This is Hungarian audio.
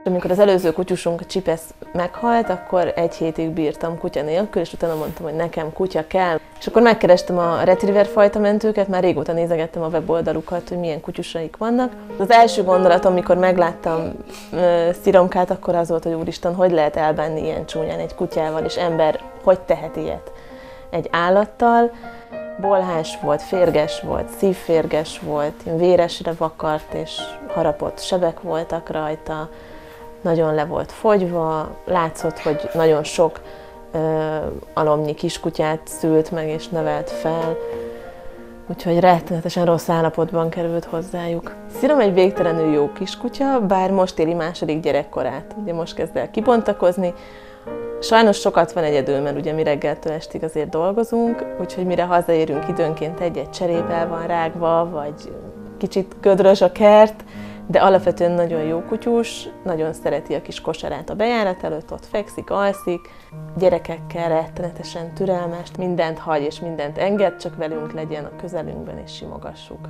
Amikor az előző kutyusunk, a Csipesz meghalt, akkor 1 hétig bírtam kutya nélkül, és utána mondtam, hogy nekem kutya kell. És akkor megkerestem a retriever fajta mentőket, már régóta nézegettem a weboldalukat, hogy milyen kutyusaik vannak. Az első gondolatom, amikor megláttam Sziromkát, akkor az volt, hogy úristen, hogy lehet elbánni ilyen csúnyán egy kutyával, és ember hogy tehet ilyet egy állattal. Bolhás volt, férges volt, szívférges volt, véresre vakart, és harapott sebek voltak rajta. Nagyon le volt fogyva, látszott, hogy nagyon sok alomnyi kiskutyát szült meg és nevelt fel, úgyhogy rettenetesen rossz állapotban került hozzájuk. Szirom egy végtelenül jó kiskutya, bár most éli második gyerekkorát, ugye most kezd el kibontakozni. Sajnos sokat van egyedül, mert ugye mi reggeltől estig azért dolgozunk, úgyhogy mire hazaérünk, időnként egy-egy cserép van rágva, vagy kicsit gödrös a kert, de alapvetően nagyon jó kutyus, nagyon szereti a kis kosarát a bejárat előtt, ott fekszik, alszik, gyerekekkel rettenetesen türelmes, mindent hagy és mindent enged, csak velünk legyen a közelünkben és simogassuk.